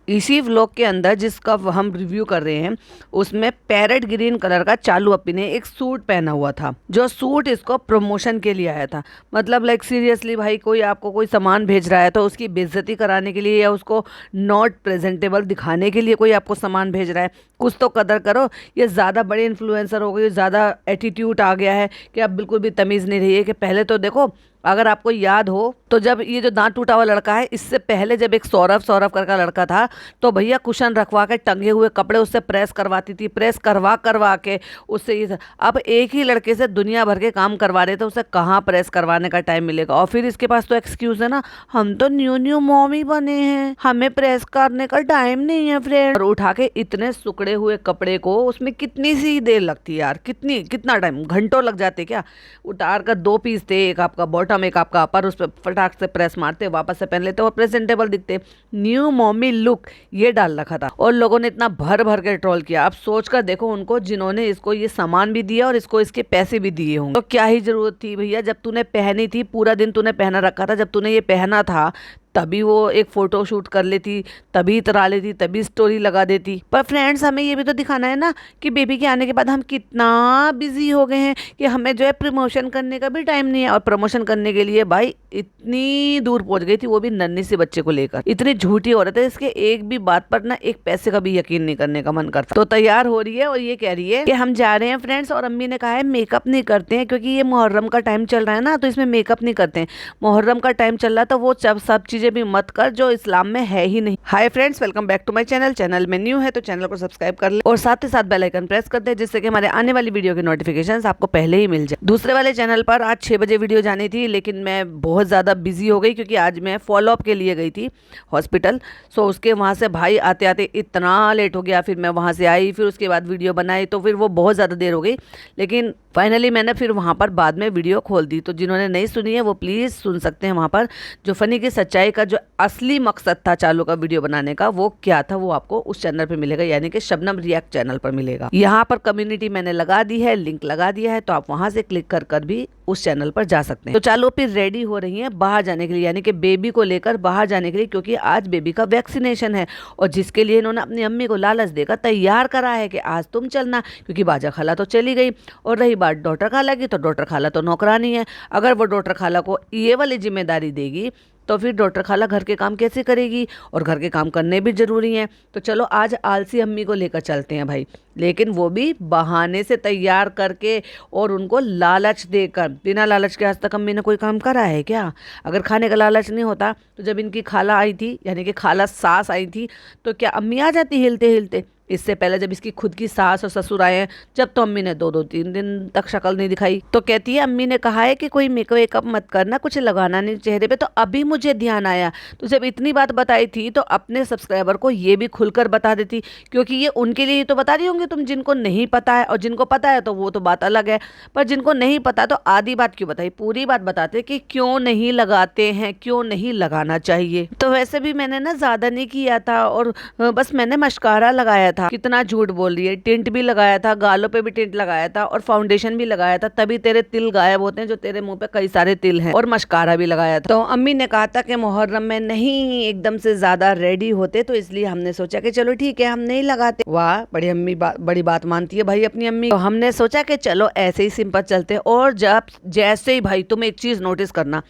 इसी व्लॉग के अंदर जिसका हम रिव्यू कर रहे हैं उसमें पैरेट ग्रीन कलर का चालू अपी ने एक सूट पहना हुआ था, जो सूट इसको प्रमोशन के लिए आया था। मतलब लाइक सीरियसली भाई, कोई आपको कोई सामान भेज रहा है तो उसकी बेइज्जती कराने के लिए या उसको नॉट प्रेजेंटेबल दिखाने के लिए कोई आपको सामान भेज रहा है, कुछ तो कदर करो। ये ज़्यादा बड़े इन्फ्लुएंसर हो गए, ज़्यादा एटीट्यूड आ गया है कि अब बिल्कुल भी तमीज़ नहीं रही है। कि पहले तो देखो, अगर आपको याद हो तो जब ये जो दांत टूटा हुआ लड़का है, इससे पहले जब एक सौरभ सौरभ करका लड़का था तो भैया कुशन रखवा के टंगे हुए कपड़े उससे प्रेस करवाती थी, प्रेस करवा करवा के उससे ये। अब एक ही लड़के से दुनिया भर के काम करवा रहे थे, उसे कहाँ प्रेस करवाने का टाइम मिलेगा। और फिर इसके पास तो एक्सक्यूज है ना, हम तो न्यू न्यू मॉमी बने हैं, हमें प्रेस करने का टाइम नहीं है फ्रेंड। और उठा के इतने सुकड़े हुए कपड़े को, उसमें कितनी सी देर लगती है यार, कितना टाइम, घंटों लग जाते क्या। उतार कर 2 पीस थे, एक आपका बॉटम एक आपका अपर, उस पर फटाक से प्रेस मारते, वापस से पहन लेते और प्रेजेंटेबल दिखते। न्यू मॉमी लुक ये डाल रखा था और लोगों ने इतना भर भर के ट्रोल किया। अब सोच कर देखो उनको जिन्होंने इसको ये सामान भी दिया और इसको इसके पैसे भी दिए होंगे, तो क्या ही जरूरत थी भैया। जब तूने पहनी थी, पूरा दिन तूने पहना रखा था, जब तूने ये पहना था तभी वो एक फ़ोटो शूट कर लेती, तभी इतरा लेती, तभी स्टोरी लगा देती। पर फ्रेंड्स, हमें ये भी तो दिखाना है ना कि बेबी के आने के बाद हम कितना बिजी हो गए हैं कि हमें जो है प्रमोशन करने का भी टाइम नहीं है। और प्रमोशन करने के लिए भाई इतनी दूर पहुंच गई थी, वो भी नन्ही से बच्चे को लेकर। इतनी झूठी औरत है, इसके एक भी बात पर ना एक पैसे का भी यकीन नहीं करने का मन करता। तो तैयार हो रही है और ये कह रही है कि हम जा रहे हैं फ्रेंड्स, और अम्मी ने कहा है मेकअप नहीं करते हैं क्योंकि ये मुहर्रम का टाइम चल रहा है ना, तो इसमें मेकअप नहीं करते हैं। मुहर्रम का टाइम चल रहा है तो वो सब चीजें भी मत कर जो इस्लाम में है ही नहीं। Hi friends, welcome back to my channel. Channel में न्यू है तो चैनल को सब्सक्राइब कर ले और साथ ही साथ बेल आइकन प्रेस कर दे, जिससे कि हमारे आने वाली वीडियो के नोटिफिकेशंस आपको पहले ही मिल जाए। दूसरे वाले चैनल पर आज 6 बजे वीडियो जानी थी, लेकिन मैं बहुत ज़्यादा बिजी हो गई क्योंकि आज मैं फॉलोअप के लिए गई थी हॉस्पिटल। सो उसके वहाँ से भाई आते आते इतना लेट हो गया। फिर मैं वहाँ से आई, फिर उसके बाद वीडियो बनाई, तो फिर वो बहुत ज़्यादा देर हो गई। लेकिन फाइनली मैंने फिर वहाँ पर बाद में वीडियो खोल दी। तो जिन्होंने नहीं सुनी है वो प्लीज़ सुन सकते हैं। वहाँ पर जो फनी की सच्चाई का जो असली मकसद था चालू का वीडियो बनाने का, वो क्या था, वो आपको उस चैनल पे मिलेगा, यानी कि शबनम रिएक्ट चैनल पर मिलेगा। यहाँ पर कम्युनिटी मैंने लगा दी है, लिंक लगा दिया है, तो आप वहाँ से क्लिक कर कर भी उस चैनल पर जा सकते हैं। तो चालू फिर रेडी हो रही हैं बाहर जाने के लिए, यानी कि बेबी को लेकर बाहर जाने के लिए, क्योंकि आज बेबी का वैक्सीनेशन है और जिसके लिए इन्होंने अपनी अम्मी को लालच देकर तैयार करा है कि आज तुम चलना, क्योंकि बाजा खाला तो चली गई। और रही बात डॉक्टर खाला की, तो डॉक्टर खाला तो नौकरानी है। अगर वो डॉक्टर खाला को ये वाली जिम्मेदारी देगी तो फिर डॉक्टर खाला घर के काम कैसे करेगी, और घर के काम करने भी जरूरी हैं। तो चलो आज आलसी अम्मी को लेकर चलते हैं भाई, लेकिन वो भी बहाने से तैयार करके और उनको लालच देकर। बिना लालच के आज तक अम्मी ने कोई काम करा है क्या? अगर खाने का लालच नहीं होता तो जब इनकी खाला आई थी, यानी कि खाला सास आई थी, तो क्या अम्मी आ जाती हिलते हिलते? इससे पहले जब इसकी खुद की सास और ससुर आए हैं, जब तो अम्मी ने 2-3 दिन तक शक्ल नहीं दिखाई। तो कहती है अम्मी ने कहा है कि कोई मेकअप मत करना, कुछ लगाना नहीं चेहरे पे। तो अभी मुझे ध्यान आया, तो जब इतनी बात बताई थी तो अपने सब्सक्राइबर को ये भी खुलकर बता देती, क्योंकि ये उनके लिए तो बता रही होंगी तुम, जिनको नहीं पता है। और जिनको पता है तो वो तो बात अलग है, पर जिनको नहीं पता तो आधी बात क्यों बताई, पूरी बात बताते कि क्यों नहीं लगाते हैं, क्यों नहीं लगाना चाहिए। तो वैसे भी मैंने ना ज़्यादा नहीं किया था, और बस मैंने मस्कारा लगाया था। कितना झूठ बोल रही है, टिंट भी लगाया था, गालों पे भी टिंट लगाया था और फाउंडेशन भी लगाया था, तभी तेरे तिल गायब होते हैं, जो तेरे मुंह पे कई सारे तिल हैं। और मस्कारा भी लगाया था। तो अम्मी ने कहा था कि मुहर्रम में नहीं एकदम से ज्यादा रेडी होते, तो इसलिए हमने सोचा कि चलो ठीक है हम नहीं लगाते। वाह, बड़ी अम्मी बड़ी बात मानती है भाई अपनी अम्मी। तो हमने सोचा कि चलो ऐसे ही सिंपल चलते। और जब जैसे ही भाई, तुम एक चीज नोटिस करना,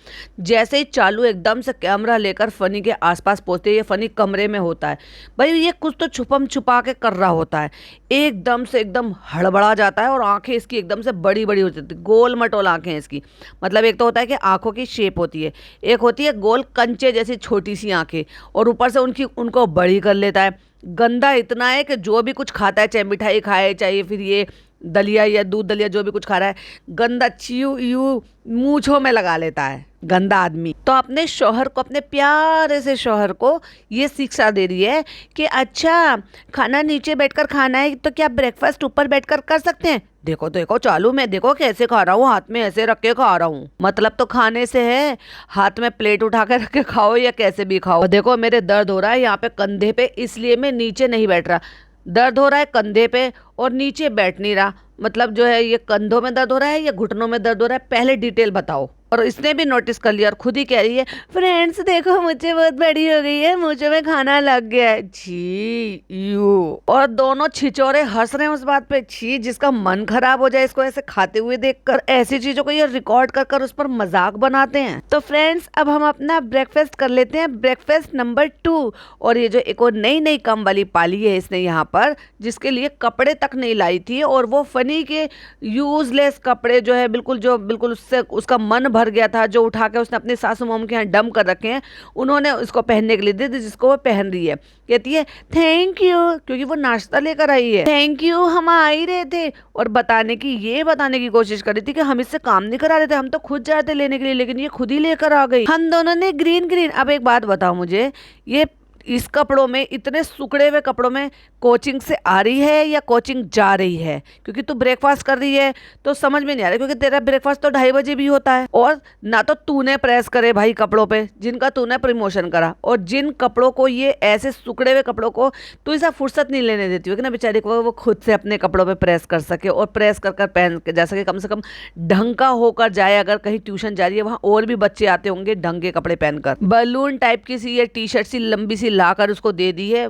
जैसे ही चालू एकदम से कैमरा लेकर फनी के आसपास पहुंचते, ये फनी कमरे में होता है भाई, ये कुछ तो छुपम छुपा के कर रहा होता है, एकदम से एकदम हड़बड़ा जाता है और आंखें इसकी एकदम से बड़ी बड़ी हो जाती है, गोल मटोल आंखें इसकी। मतलब एक तो होता है कि आंखों की शेप होती है, एक होती है गोल कंचे जैसी छोटी सी आंखें, और ऊपर से उनको बड़ी कर लेता है। गंदा इतना है कि जो भी कुछ खाता है, चाहे मिठाई खाए, चाहे फिर ये दलिया या दूध दलिया जो भी कुछ खा रहा है, गंदा च्यू यू मूंछों में लगा लेता है, गंदा आदमी। तो अपने शौहर को, अपने प्यारे से शौहर को ये शिक्षा दे रही है कि अच्छा खाना नीचे बैठकर खाना है तो क्या ब्रेकफास्ट ऊपर बैठकर कर सकते हैं? देखो देखो चालू, मैं देखो कैसे खा रहा हूँ, हाथ में ऐसे रख के खा रहा हूँ। मतलब तो खाने से है, हाथ में प्लेट उठा के रख के खाओ या कैसे भी खाओ। देखो मेरे दर्द हो रहा है यहाँ पे कंधे पे, इसलिए मैं नीचे नहीं बैठ रहा। दर्द हो रहा है कंधे पे और नीचे बैठ नहीं रहा। मतलब जो है ये कंधों में दर्द हो रहा है या घुटनों में दर्द हो रहा है, पहले डिटेल बताओ। और इसने भी नोटिस कर लिया और खुद ही कह रही है, फ्रेंड्स देखो मुझे बहुत बड़ी हो गई है, मुझे में खाना लग गया है, छी यू। और दोनों छिचोरे हंस रहे हैं उस बात पे। छी, जिसका मन खराब हो जाए इसको ऐसे खाते हुए देखकर, ऐसी चीजों को ये रिकॉर्ड कर कर उस पर मजाक बनाते हैं। तो फ्रेंड्स अब हम अपना ब्रेकफास्ट कर लेते हैं, ब्रेकफास्ट नंबर 2। और ये जो एक और नई नई कम वाली पाली है इसने यहाँ पर, जिसके लिए कपड़े तक नहीं लाई थी, और वो फनी के यूजलेस कपड़े जो है बिल्कुल, जो बिल्कुल उससे उसका मन भर गया था, जो उठा के उसने अपनी सासू मॉम के यहाँ डम कर रखे हैं, उन्होंने उसको पहनने के लिए दे दी, जिसको वो पहन रही है। कहती है थैंक यू, क्योंकि वो नाश्ता लेकर आई है। थैंक यू, हम आ ही रहे थे। और बताने की कोशिश कर रही थी कि हम इससे काम नहीं करा रहे थे, हम तो खुद जा रहे थे लेने के लिए, लेकिन ये खुद ही लेकर आ गई। हम दोनों ने ग्रीन ग्रीन। अब एक बात बताओ मुझे, ये इस कपड़ों में, इतने सुकड़े हुए कपड़ों में कोचिंग से आ रही है या कोचिंग जा रही है? क्योंकि तू ब्रेकफास्ट कर रही है तो समझ में नहीं आ रहा, क्योंकि तेरा ब्रेकफास्ट तो 2:30 बजे भी होता है। और ना तो तूने प्रेस करे भाई कपड़ों पे, जिनका तूने प्रमोशन करा, और जिन कपड़ों को, ये ऐसे सुकड़े हुए कपड़ों को तू ऐसा फुर्सत नहीं लेने देती हो कि ना बेचारी को वो खुद से अपने कपड़ों पे प्रेस कर सके, और प्रेस कर कर पहन के जा सके, कम से कम ढंग का होकर जाए। अगर कहीं ट्यूशन जा रही है, वहाँ और भी बच्चे आते होंगे ढंग के कपड़े पहनकर। बलून टाइप की सी ये टी शर्ट सी लंबी सी लाकर उसको दे दी है,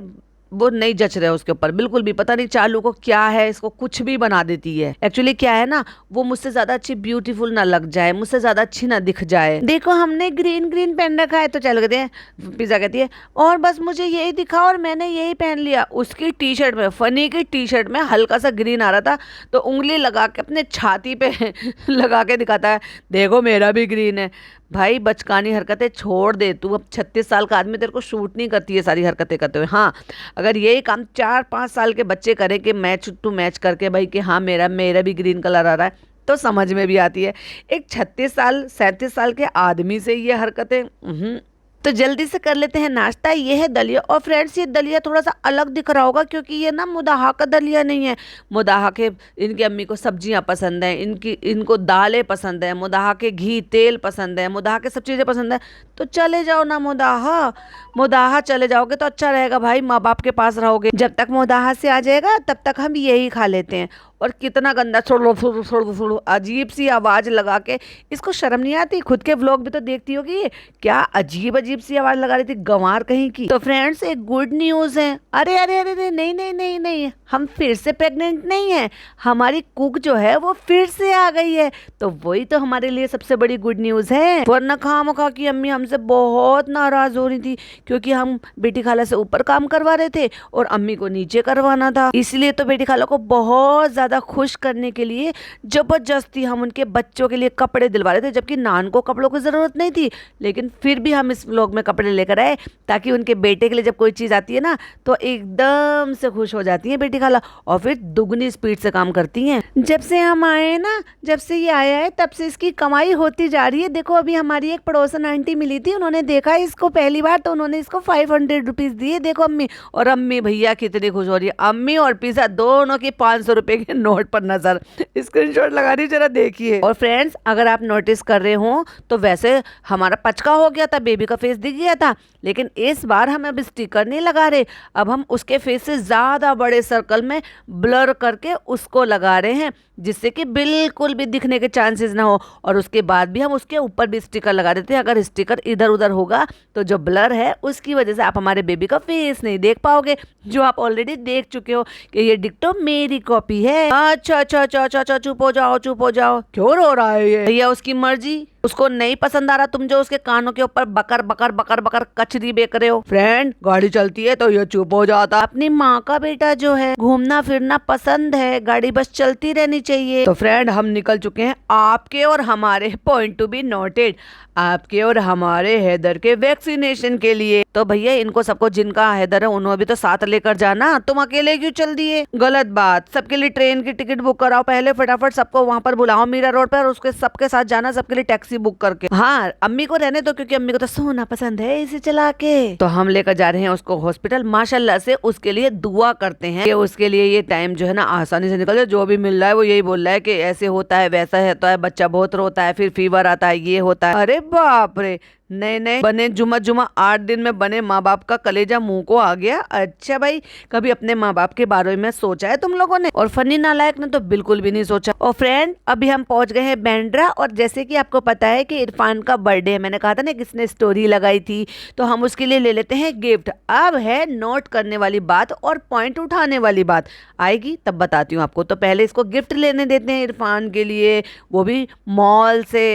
वो नहीं जच रहा है उसके ऊपर बिल्कुल भी। पता नहीं चालू को क्या है, इसको कुछ भी बना देती है। एक्चुअली क्या है ना, वो मुझसे ज्यादा अच्छी ब्यूटीफुल ना लग जाए, मुझसे ज्यादा अच्छी ना दिख जाए। देखो हमने ग्रीन ग्रीन पहन रखा है, तो चलो कहते हैं, पिज्जा कहती है और बस मुझे यही दिखा और मैंने यही पहन लिया। उसकी टी शर्ट में, फनी की टी शर्ट में हल्का सा ग्रीन आ रहा था, तो उंगली लगा के अपने छाती पे लगा के दिखाता है, देखो मेरा भी ग्रीन है। भाई बचकानी हरकतें छोड़ दे तू, अब 36 साल का आदमी, तेरे को शूट नहीं करती है सारी हरकतें करते हुए। हाँ, अगर यही काम 4-5 साल के बच्चे करें कि मैच टू मैच करके भाई कि हाँ मेरा भी ग्रीन कलर आ रहा है, तो समझ में भी आती है। एक 36 साल 37 साल के आदमी से ये हरकतें, तो जल्दी से कर लेते हैं नाश्ता। ये है दलिया, और फ्रेंड्स ये दलिया थोड़ा सा अलग दिख रहा होगा, क्योंकि ये ना मुदाहा का दलिया नहीं है। मुदाहा के, इनकी अम्मी को सब्जियां पसंद हैं, इनको दालें पसंद है, मुदाहा के घी तेल पसंद है, मुदाहा के सब चीज़ें पसंद है। तो चले जाओ ना मुदाहा चले जाओगे तो अच्छा रहेगा भाई, माँ बाप के पास रहोगे। जब तक मुदाहा से आ जाएगा तब तक हम यही खा लेते हैं। और कितना गंदा छोड़ो अजीब सी आवाज लगा के, इसको शर्म नहीं आती? खुद के व्लॉग भी तो देखती होगी, ये क्या अजीब अजीब सी आवाज लगा रही थी, गंवार कहीं की। तो फ्रेंड्स एक गुड न्यूज है। अरे अरे अरे अरे नहीं नहीं नहीं नहीं, हम फिर से प्रेग्नेंट नहीं है, हमारी कुक जो है वो फिर से आ गई है। तो वही तो हमारे लिए सबसे बड़ी गुड न्यूज है। वरना खामखा की अम्मी हमसे बहुत नाराज हो रही थी, क्योंकि हम बेटी खाला से ऊपर काम करवा रहे थे और अम्मी को नीचे करवाना था। इसलिए तो बेटी खाला को बहुत ज्यादा खुश करने के लिए जबरदस्ती हम उनके बच्चों के लिए कपड़े दिलवा रहे थे, जबकि नान को कपड़ों की जरूरत नहीं थी। लेकिन फिर भी हम इस व्लॉग में कपड़े लेकर आए, ताकि उनके बेटे के लिए जब कोई चीज आती है ना, तो एकदम से खुश हो जाती है बेटी खाला, और फिर दुगनी स्पीड से काम करती हैं। जब से हम आए ना, जब से ये आया है, तब से इसकी कमाई होती जा रही है। देखो अभी हमारी एक पड़ोसन आंटी मिली थी, उन्होंने देखा इसको पहली बार, तो उन्होंने इसको 500 रुपीज दिए। देखो अम्मी, और अम्मी भैया कितनी खुश हो रही है। अम्मी और पिज्जा दोनों की 500 रुपए के नोट पर नजर, स्क्रीनशॉट लगा रही, जरा देखिए। और फ्रेंड्स अगर आप नोटिस कर रहे हो तो वैसे हमारा पचका हो गया था, बेबी का फेस दिख गया था, लेकिन इस बार हम अब स्टिकर नहीं लगा रहे, अब हम उसके फेस से ज्यादा बड़े सर्कल में ब्लर करके उसको लगा रहे हैं, जिससे कि बिल्कुल भी दिखने के चांसेस ना हो। और उसके बाद भी हम उसके ऊपर भी स्टिकर लगा देते हैं। अगर स्टिकर इधर उधर होगा तो जो ब्लर है उसकी वजह से आप हमारे बेबी का फेस नहीं देख पाओगे, जो आप ऑलरेडी देख चुके हो कि ये डिक्टो मेरी कॉपी है। अच्छा अच्छा अच्छा अच्छा अच्छा, चुप हो जाओ, क्यों रो रहा है ये? भैया उसकी मर्जी, उसको नहीं पसंद आ रहा तुम जो उसके कानों के ऊपर बकर बकर बकर बकर कचरी बेच रहे हो। फ्रेंड गाड़ी चलती है तो ये चुप हो जाता। अपनी माँ का बेटा जो है, घूमना फिरना पसंद है, गाड़ी बस चलती रहनी चाहिए। तो फ्रेंड हम निकल चुके हैं आपके और हमारे, पॉइंट टू बी नोटेड, आपके और हमारे हैदर के वैक्सीनेशन के लिए। तो भैया इनको सबको, जिनका हैदर है उन्होंने भी तो साथ लेकर जाना, तुम अकेले क्यों चल दिए? गलत बात। सबके लिए ट्रेन की टिकट बुक कराओ पहले, फटाफट सबको वहां पर बुलाओ मीरा रोड पर, उसके सबके साथ जाना, सबके लिए टैक्सी बुक करके। हाँ अम्मी को रहने दो, क्योंकि अम्मी को तो सोना पसंद है इसे चला के। तो हम लेकर जा रहे हैं उसको हॉस्पिटल। माशाल्लाह से उसके लिए दुआ करते हैं कि उसके लिए ये टाइम जो है ना आसानी से निकल जाए। जो भी मिल रहा है वो यही बोल रहा है कि ऐसे होता है, वैसा होता है, बच्चा बहुत रोता है, फिर फीवर आता है, ये होता है। अरे बाप रे, नए नए बने जुमा जुमा 8 दिन में बने माँ बाप का कलेजा मुंह को आ गया। अच्छा भाई, कभी अपने माँ बाप के बारे में सोचा है तुम लोगों ने? और फनी नालायक ने तो बिल्कुल भी नहीं सोचा। और फ्रेंड, अभी हम पहुंच गए हैं बांद्रा, और जैसे कि आपको पता है कि इरफान का बर्थडे है, मैंने कहा था ना किसने स्टोरी लगाई थी, तो हम उसके लिए ले लेते हैं गिफ्ट। अब है नोट करने वाली बात और पॉइंट उठाने वाली बात, आएगी तब बताती हूँ आपको। तो पहले इसको गिफ्ट लेने देते हैं इरफान के लिए, वो भी मॉल से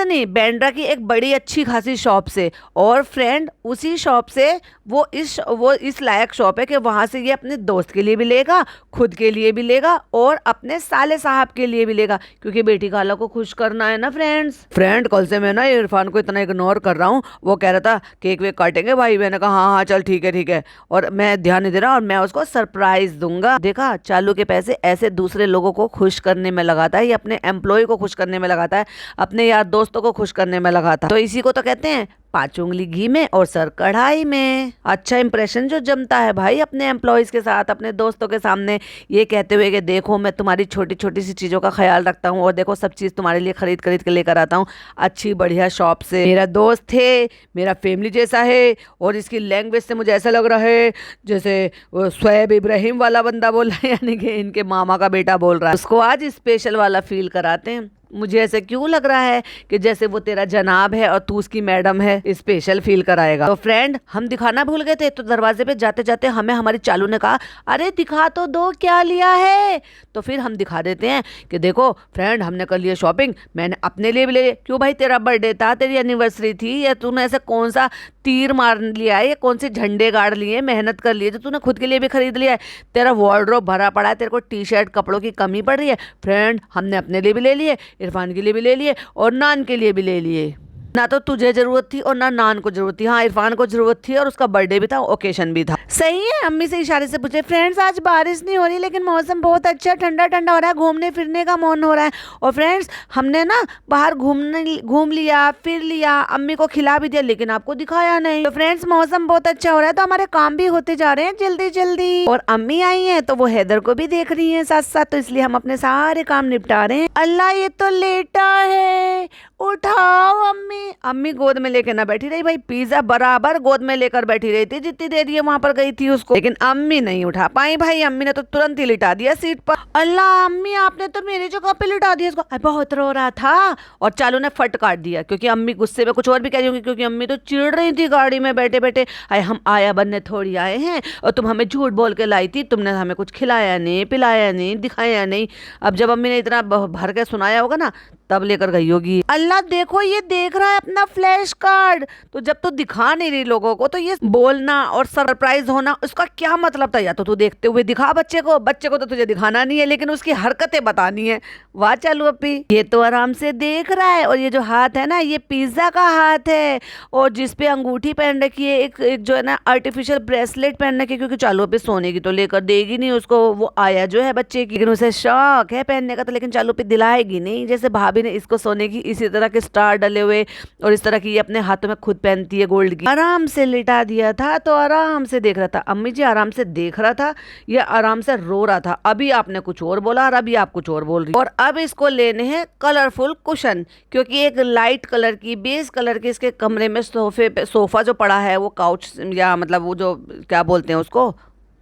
नहीं, बांद्रा की एक बड़ी अच्छी खासी शॉप से। और फ्रेंड, उसी शॉप से वो इस लायक शॉप है कि वहां से ये अपने दोस्त के लिए भी लेगा, खुद के लिए भी लेगा और अपने साले साहब के लिए भी लेगा, क्योंकि बेटी खाला को खुश करना है ना फ्रेंड। कल से मैं ना इरफान को इतना इग्नोर कर रहा हूँ, वो कह रहा था केक वेक काटेंगे भाई, मैंने कहा हाँ हाँ चल ठीक है, और मैं ध्यान नहीं दे रहा, और मैं उसको सरप्राइज दूंगा। देखा, चालू के पैसे ऐसे दूसरे लोगों को खुश करने में लगाता है, ये अपने एम्प्लॉय को खुश करने में लगाता है, अपने यार दोस्तों को खुश करने में लगाता है। तो इसी को तो कहते हैं 5 उंगली घी में और सर कढ़ाई में। अच्छा इंप्रेशन जो जमता है भाई अपने एम्प्लॉयज के साथ, अपने दोस्तों के सामने, ये कहते हुए कि देखो मैं तुम्हारी छोटी छोटी सी चीजों का ख्याल रखता हूँ, और देखो सब चीज तुम्हारे लिए खरीद खरीद के लेकर आता हूँ अच्छी बढ़िया शॉप से। मेरा दोस्त है, मेरा फैमिली जैसा है, और इसकी लैंग्वेज से मुझे ऐसा लग रहा है जैसे शोएब इब्राहिम वाला बंदा बोल रहा है, यानी कि इनके मामा का बेटा बोल रहा है। उसको आज स्पेशल वाला फील कराते हैं। मुझे ऐसे क्यों लग रहा है कि जैसे वो तेरा जनाब है और तू उसकी मैडम है, स्पेशल फील कराएगा। तो फ्रेंड, हम दिखाना भूल गए थे, तो दरवाजे पे जाते जाते हमें हमारी चालू ने कहा अरे दिखा तो दो क्या लिया है। तो फिर हम दिखा देते हैं कि देखो फ्रेंड, हमने कर लिया शॉपिंग, मैंने अपने लिए भी ले लिया। क्यों भाई, तेरा बर्थडे था, तेरी एनिवर्सरी थी, या तूने ऐसा कौन सा तीर मार लिया है, या कौन से झंडे गाड़ लिए, मेहनत कर लिए, तो तूने खुद के लिए भी खरीद लिया है। तेरा वार्डरोब भरा पड़ा है, तेरे को टी शर्ट कपड़ों की कमी पड़ रही है। फ्रेंड, हमने अपने लिए भी ले लिए, इरफान के लिए भी ले लिए, और नान के लिए भी ले लिए। ना तो तुझे जरूरत थी और ना नान को जरूरत थी, हाँ इरफान को जरूरत थी, और उसका बर्थडे भी था, ओकेशन भी था। सही है। अम्मी से इशारे से पूछे, फ्रेंड्स आज बारिश नहीं हो रही, लेकिन मौसम बहुत अच्छा ठंडा ठंडा हो रहा है, घूमने फिरने का मन हो रहा है। और फ्रेंड्स, हमने ना बाहर घूम लिया, फिर लिया, अम्मी को खिला भी दिया, लेकिन आपको दिखाया नहीं। तो फ्रेंड्स, मौसम बहुत अच्छा हो रहा है, तो हमारे काम भी होते जा रहे हैं जल्दी जल्दी। और अम्मी आई है तो वो हैदर को भी देख रही है साथ साथ, तो इसलिए हम अपने सारे काम निपटा रहे हैं। अल्लाह, ये तो लेटा है, उठाओ अम्मी। अम्मी गोद में लेके ना बैठी रही भाई, पिज्जा बराबर गोद में लेकर बैठी रही थी जितनी देर ये वहां पर गई थी उसको, लेकिन अम्मी नहीं उठा पाई भाई। अम्मी ने तो तुरंत ही लिटा दिया सीट पर। अल्लाह अम्मी, आपने तो मेरी जगह पे लिटा दिया इसको। बहुत रो रहा था, और चालू ने फट काट दिया, क्योंकि अम्मी गुस्से में कुछ और भी कह रही होंगी, क्योंकि अम्मी तो चिढ़ रही थी गाड़ी में बैठे बैठे। अरे हम आया बनने थोड़ी आए हैं, और तुम हमें झूठ बोल के लाई थी, तुमने हमें कुछ खिलाया नहीं, पिलाया नहीं, दिखाया नहीं। अब जब अम्मी ने इतना भर के सुनाया होगा ना, तब लेकर गई होगी। अल्लाह देखो, ये देख रहा है अपना फ्लैश कार्ड। तो जब तू दिखा नहीं रही लोगों को, तो ये बोलना और सरप्राइज होना, उसका क्या मतलब था? या तो तू देखते हुए दिखा बच्चे को तो तुझे दिखाना नहीं है, लेकिन उसकी हरकतें बतानी है। वाह चालू अपी, ये तो आराम से देख रहा है। और ये जो हाथ है ना, ये पिज्जा का हाथ है, और जिसपे अंगूठी पहन रखी है, एक जो है ना आर्टिफिशियल ब्रेसलेट पहन रखी है, क्योंकि चालू अपी सोने की तो लेकर देगी नहीं उसको, वो आया जो है बच्चे की, लेकिन उसे शौक है पहनने का, तो लेकिन चालू अपी दिलाएगी नहीं। जैसे भाभी ने इसको सोने की इसी तरह के स्टार डले हुए और इस तरह की ये अपने हाथों में खुद पहनती है गोल्ड की, आराम से लिटा दिया था, तो आराम से देख रहा था। अम्मी जी आराम से देख रहा था, या आराम से रो रहा था? अभी आपने कुछ और बोला और अभी आप कुछ और बोल रही। और अब इसको लेने हैं कलरफुल कुशन, क्योंकि एक लाइट कलर की, बेस कलर की इसके कमरे में सोफा जो पड़ा है, वो काउच, या मतलब वो जो क्या बोलते हैं उसको,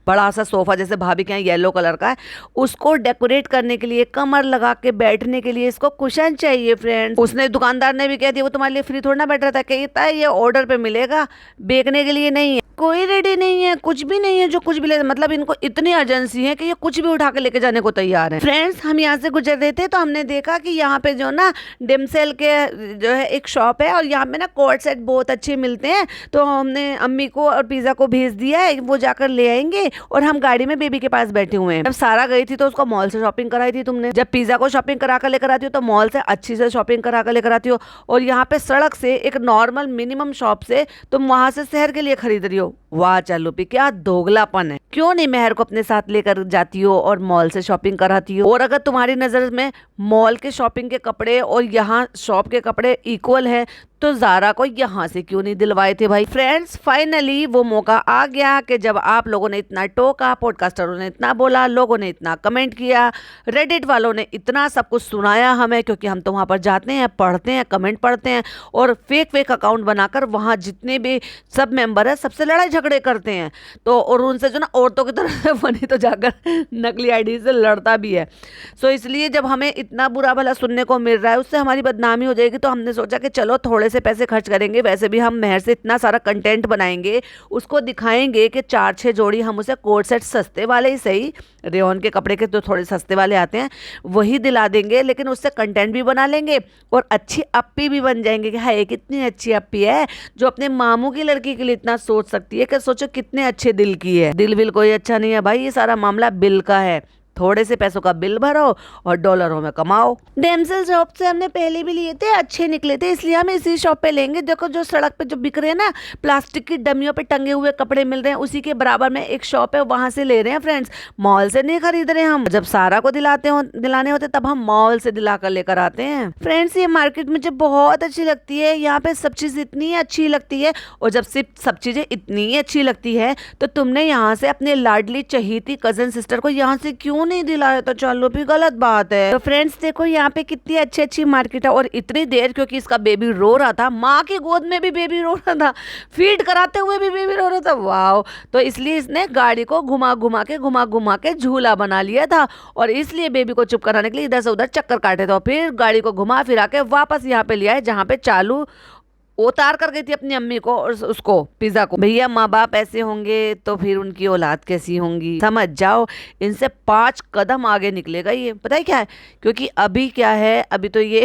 बड़ा सा सोफा जैसे भाभी के यहाँ येलो कलर का है, उसको डेकोरेट करने के लिए, कमर लगा के बैठने के लिए इसको कुशन चाहिए फ्रेंड्स। उसने, दुकानदार ने भी कह दिया, वो तुम्हारे लिए फ्री थोड़ा ना बैठ रहा था, कहता है ये ऑर्डर पे मिलेगा, बेचने के लिए नहीं है। कोई रेडी नहीं है, कुछ भी नहीं है जो कुछ भी ले, मतलब इनको इतनी अर्जेंसी है कि ये कुछ भी उठा के लेके जाने को तैयार है। फ्रेंड्स, हम यहाँ से गुजर रहे थे तो हमने देखा कि यहाँ पे जो ना डिमसेल के जो है एक शॉप है, और यहाँ पे ना कोट सेट बहुत अच्छे मिलते हैं, तो हमने अम्मी को और पिज्जा को भेज दिया है, वो जाकर ले आएंगे। और हम गाड़ी में बेबी के पास बैठे हुए हैं। जब सारा गई थी तो उसको मॉल से शॉपिंग कराई थी तुमने, जब पिज्जा को शॉपिंग करा कर लेकर आती हो तो मॉल से अच्छी से शॉपिंग करा कर लेकर आती हो, और यहाँ पे सड़क से एक नॉर्मल मिनिमम शॉप से तुम वहां से शहर के लिए खरीद रही हो। वाह चालू पी, क्या दोगलापन है। क्यों नहीं मेहर को अपने साथ लेकर जाती हो और मॉल से शॉपिंग कराती हो? और अगर तुम्हारी नजर में मॉल के शॉपिंग के कपड़े और यहाँ शॉप के कपड़े इक्वल है, तो ज़ारा को यहाँ से क्यों नहीं दिलवाए थे भाई। फ्रेंड्स फाइनली वो मौका आ गया कि जब आप लोगों ने इतना टोका, पॉडकास्टरों ने इतना बोला, लोगों ने इतना कमेंट किया, रेडिट वालों ने इतना सब कुछ सुनाया हमें, क्योंकि हम तो वहाँ पर जाते हैं, पढ़ते हैं, कमेंट पढ़ते हैं और फेक अकाउंट बनाकर वहाँ जितने भी सब मेंबर है सबसे लड़ाई झगड़े करते हैं। तो और उनसे जो ना औरतों की तरह से बनी तो जाकर नकली आईडी से लड़ता भी है। सो इसलिए जब हमें इतना बुरा भला सुनने को मिल रहा है, उससे हमारी बदनामी हो जाएगी, तो हमने सोचा कि चलो थोड़े से पैसे खर्च करेंगे, वैसे भी हम मेहर से इतना सारा कंटेंट बनाएंगे, उसको दिखाएंगे कि 4-6 जोड़ी हम उसे कोट सेट सस्ते वाले ही सही, रेयॉन के कपड़े के तो थोड़े सस्ते वाले आते हैं, वही दिला देंगे, लेकिन उससे कंटेंट भी बना लेंगे और अच्छी अप्पी भी बन जाएंगे कि हाय कितनी अच्छी अप्पी है जो अपने मामू की लड़की के लिए इतना सोच सकती है, कि सोचो कितने अच्छे दिल की है। दिल विल कोई अच्छा नहीं है भाई, ये सारा मामला बिल का है। थोड़े से पैसों का बिल भरो और डॉलरों में कमाओ। डेमसेल शॉप से हमने पहले भी लिए थे, अच्छे निकले थे, इसलिए हम इसी शॉप पे लेंगे। देखो जो सड़क पे जो बिक रहे हैं ना, प्लास्टिक की डमियों पे टंगे हुए कपड़े मिल रहे हैं, उसी के बराबर में एक शॉप है, वहां से ले रहे हैं फ्रेंड्स, मॉल से नहीं खरीद रहे हम। जब सारा को दिलाने होते तब हम मॉल से दिलाकर लेकर आते हैं। फ्रेंड्स ये मार्केट मुझे बहुत अच्छी लगती है, यहाँ पे सब चीज इतनी अच्छी लगती है, और जब सिर्फ सब चीजें इतनी अच्छी लगती है तो तुमने यहाँ से अपने लाडली चहीती कजन सिस्टर को यहाँ से क्यों नहीं दिलाया? तो चलो भी गलत बात है। तो फ्रेंड्स देखो यहाँ पे कितनी अच्छी अच्छी मार्केट है, और इतनी देर क्योंकि इसका बेबी रो रहा था, माँ की गोद में भी बेबी रो रहा था, फीड कराते हुए भी बेबी रो रहा था, वाह। तो इसलिए इसने गाड़ी को घुमा घुमा के झूला बना लिया था, और इसलिए बेबी को चुप कराने के लिए इधर से उधर चक्कर काटे थे, और फिर गाड़ी को घुमा फिरा के वापस यहाँ पे लिया है जहाँ पे चालू उतार कर गई थी अपनी अम्मी को और उसको पिज्जा को। भैया माँ बाप ऐसे होंगे तो फिर उनकी औलाद कैसी होंगी, समझ जाओ। इनसे 5 कदम आगे निकलेगा ये, पता है क्या है? क्योंकि अभी क्या है, अभी तो ये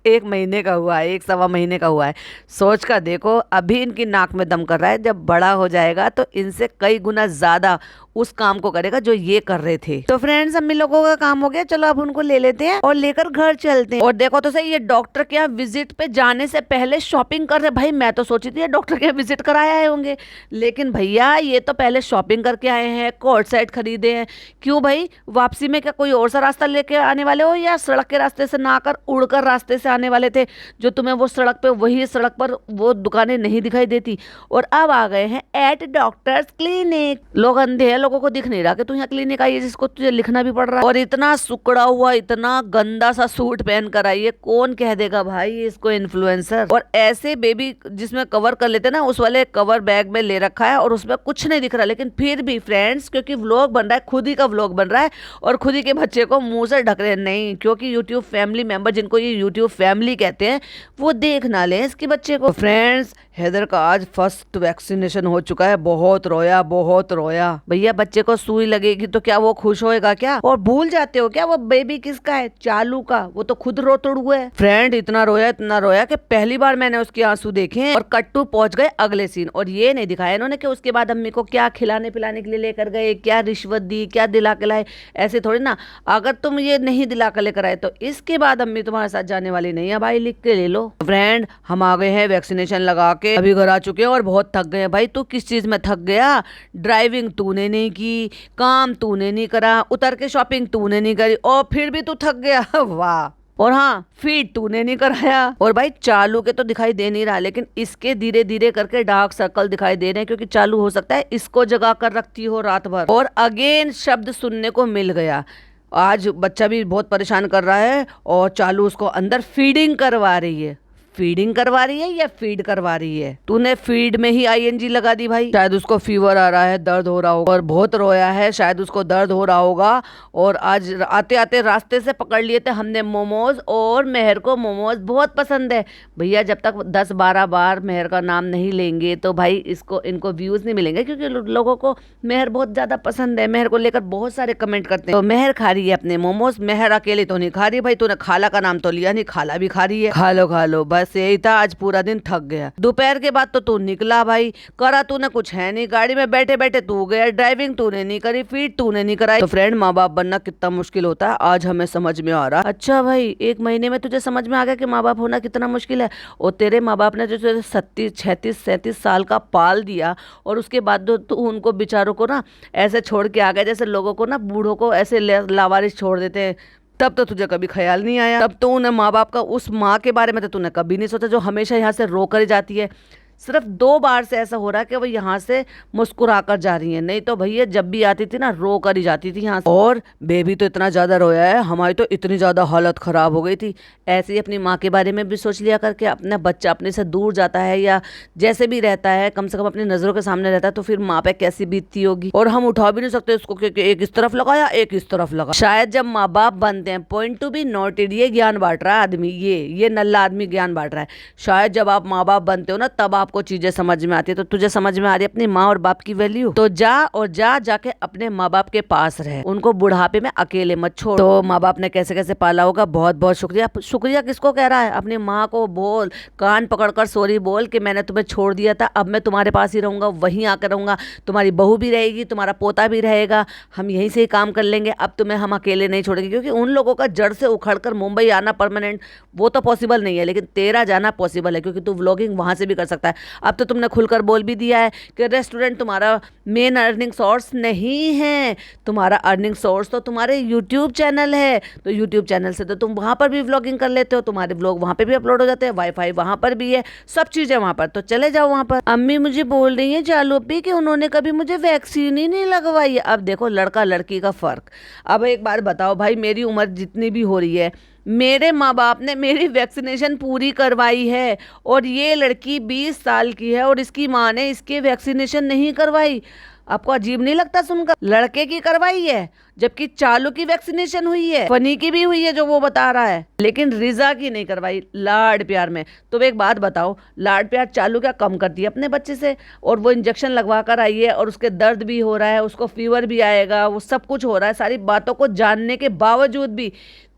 एक महीने का हुआ है, 1-1.25 महीने का हुआ है। सोच कर देखो, अभी इनकी नाक में दम कर रहा है, जब बड़ा हो जाएगा तो इनसे कई गुना ज्यादा उस काम को करेगा जो ये कर रहे थे। तो फ्रेंड्स अम्मी लोगों का काम हो गया, चलो अब उनको ले लेते हैं और लेकर घर चलते हैं। और देखो तो सही, ये डॉक्टर के यहाँ विजिट पे जाने से पहले शॉपिंग कर रहे। भाई मैं तो सोची थी डॉक्टर के यहाँ विजिट कराए आए होंगे, लेकिन भैया ये तो पहले शॉपिंग करके आए हैं, कोट सेट खरीदे हैं। क्यों भाई, वापसी में क्या कोई और सा रास्ता लेके आने वाले हो, या सड़क के रास्ते से ना आकर उड़कर रास्ते से आने वाले थे, जो तुम्हें वो सड़क पे, वही सड़क पर वो दुकानें नहीं दिखाई देती? और अब आ गए हैं एट डॉक्टर्स क्लिनिक। लोग अंधे हैं, लोगों को दिख नहीं रहा कि तू यहाँ क्लिनिक आई है जिसको तुझे लिखना भी पड़ रहा है, और इतना सुकड़ा हुआ, इतना गंदा सा सूट पहन कर आई है। कौन कह देगा भाई इसको इन्फ्लुएंसर? और ऐसे बेबी जिसमें कवर कर लेते ना, उस वाले कवर बैग में ले रखा है और उसमें कुछ नहीं दिख रहा, लेकिन फिर भी फ्रेंड्स क्योंकि व्लॉग बन रहा है, खुद ही का व्लॉग बन रहा है, और खुद ही के बच्चे को मुंह से ढक रहे हैं। नहीं, क्योंकि यूट्यूब फैमिली मेंबर, जिनको ये यूट्यूब फैमिली कहते हैं, वो देख ना ले इसके बच्चे को। फ्रेंड्स हैदर का आज फर्स्ट वैक्सीनेशन हो चुका है, बहुत रोया बहुत रोया। भैया बच्चे को सुई लगेगी तो क्या वो खुश होएगा क्या? और भूल जाते हो क्या वो बेबी किसका है? चालू का। वो तो खुद रोतड़ हुआ है। फ्रेंड इतना रोया कि पहली बार मैंने उसके आंसू देखे। और कट्टू पहुंच गए अगले सीन, और ये नहीं दिखाया इन्होंने कि उसके बाद अम्मी को क्या खिलाने पिलाने के लिए लेकर गए, क्या रिश्वत दी, क्या दिला के लाए। ऐसे थोड़ी ना, अगर तुम ये नहीं दिला कर लेकर आए तो इसके बाद अम्मी तुम्हारे साथ जाने वाली नहीं है भाई, लिख के ले लो। फ्रेंड हम आ गए हैं वैक्सीनेशन लगा के, अभी घर आ चुके हैं और बहुत थक गए हैं। भाई तू किस चीज में थक गया? ड्राइविंग तूने नहीं की, काम तूने नहीं करा, उतर के शॉपिंग तूने नहीं करी, और फिर भी तू थक गया। वाह। और हाँ, फीड तूने नहीं कराया। और भाई चालू के तो दिखाई दे नहीं रहा, लेकिन इसके धीरे धीरे करके डार्क सर्कल दिखाई दे रहे हैं, क्योंकि चालू हो सकता है इसको जगा कर रखती हो रात भर। और अगेन शब्द सुनने को मिल गया, आज बच्चा भी बहुत परेशान कर रहा है और चालू उसको अंदर फीडिंग करवा रही है। फीडिंग करवा रही है या फीड करवा रही है? तूने फीड में ही आईएनजी लगा दी भाई। शायद उसको फीवर आ रहा है, दर्द हो रहा होगा, और बहुत रोया है, शायद उसको दर्द हो रहा होगा। और आज आते आते रास्ते से पकड़ लिए थे हमने मोमोज, और मेहर को मोमोज बहुत पसंद है। भैया जब तक 10-12 बार मेहर का नाम नहीं लेंगे तो भाई इनको व्यूज नहीं मिलेंगे, क्योंकि लोगों को मेहर बहुत ज्यादा पसंद है। मेहर को लेकर बहुत सारे कमेंट करते हैं। तो मेहर खा रही है अपने मोमोज, मेहर अकेले तो नहीं खा रही भाई। तूने खाला का नाम तो लिया नहीं, खाला भी खा रही है। खा लो बस यही था। आज पूरा दिन थक गया। दोपहर के बाद तो तू निकला भाई, करा तूने कुछ है नहीं। गाड़ी में बैठे बैठे तू गया, ड्राइविंग तूने नहीं करी, फीड तूने नहीं कराई। तो फ्रेंड माँ बाप बनना कितना मुश्किल होता है, आज हमें समझ में आ रहा। अच्छा भाई 1 महीने में तुझे समझ में आ गया कि माँ बाप होना कितना मुश्किल है। और तेरे माँ बाप ने जो 36-37 साल का पाल दिया, और उसके बाद तू उनको बेचारों को ना ऐसे छोड़ के आ गया, जैसे लोगों को ना बूढ़ों को ऐसे लावारिस छोड़ देते हैं, तब तो तुझे कभी ख्याल नहीं आया, तब तो उन माँ बाप का, उस माँ के बारे में तो तूने कभी नहीं सोचा जो हमेशा यहाँ से रो कर जाती है। सिर्फ 2 बार से ऐसा हो रहा है कि वो यहाँ से मुस्कुरा कर जा रही है, नहीं तो भैया जब भी आती थी ना रो कर ही जाती थी यहाँ से। और बेबी तो इतना ज्यादा रोया है, हमारी तो इतनी ज्यादा हालत खराब हो गई थी। ऐसे ही अपनी माँ के बारे में भी सोच लिया करके, अपना बच्चा अपने से दूर जाता है या जैसे भी रहता है, कम से कम अपनी नजरों के सामने रहता है, तो फिर माँ पे कैसी बीतती होगी। और हम उठा भी नहीं सकते उसको, क्योंकि एक इस तरफ लगा या एक इस तरफ लगा। शायद जब माँ बाप बनते हैं, पॉइंट टू बी नोटेड, ये ज्ञान बांट रहा है आदमी, ये नल्ला आदमी ज्ञान बांट रहा है। शायद जब आप माँ बाप बनते हो ना, तब आपको चीजें समझ में आती है। तो तुझे समझ में आ रही है अपनी माँ और बाप की वैल्यू, तो जाके अपने माँ बाप के पास रहे, उनको बुढ़ापे में अकेले मत छोड़। तो माँ बाप ने कैसे कैसे पाला होगा, बहुत बहुत शुक्रिया। शुक्रिया किसको कह रहा है? अपनी माँ को बोल, कान पकड़कर सॉरी बोल कि मैंने तुम्हें छोड़ दिया था, अब मैं तुम्हारे पास ही रहूंगा, वहीं आकर रहूंगा, तुम्हारी बहू भी रहेगी, तुम्हारा पोता भी रहेगा, हम यहीं से ही काम कर लेंगे, अब तुम्हें हम अकेले नहीं छोड़ेंगे। क्योंकि उन लोगों का जड़ से उखड़कर मुंबई आना परमानेंट वो तो पॉसिबल नहीं है, लेकिन तेरा जाना पॉसिबल है, क्योंकि तू व्लॉगिंग वहां से भी कर सकता है। अब तो तुमने खुलकर बोल भी दिया है कि रेस्टोरेंट तुम्हारा मेन अर्निंग सोर्स नहीं है, तुम्हारा अर्निंग सोर्स तो तुम्हारे यूट्यूब चैनल है। तो यूट्यूब चैनल से तो तुम वहां पर भी व्लॉगिंग कर लेते हो, तुम्हारे व्लॉग वहां पे भी अपलोड हो जाते हैं, वाईफाई वहां पर भी है, सब चीजें वहां पर, तो चले जाओ वहां पर। अम्मी मुझे बोल रही है चालू अप्पी कि उन्होंने कभी मुझे वैक्सीन ही नहीं लगवाई है। अब देखो लड़का लड़की का फर्क। अब एक बार बताओ भाई, मेरी उम्र जितनी भी हो रही है, मेरे माँ बाप ने मेरी वैक्सीनेशन पूरी करवाई है, और ये लड़की 20 साल की है और इसकी माँ ने इसके वैक्सीनेशन नहीं करवाई। आपको अजीब नहीं लगता सुनकर? लड़के की करवाई है, जबकि चालू की वैक्सीनेशन हुई है, फनी की भी हुई है जो वो बता रहा है, लेकिन रिजा की नहीं करवाई लाड प्यार में। तो एक बात बताओ, लाड प्यार चालू क्या कम कर दिया अपने बच्चे से? और वो इंजेक्शन लगवा कर आई है, और उसके दर्द भी हो रहा है, उसको फीवर भी आएगा, वो सब कुछ हो रहा है, सारी बातों को जानने के बावजूद भी,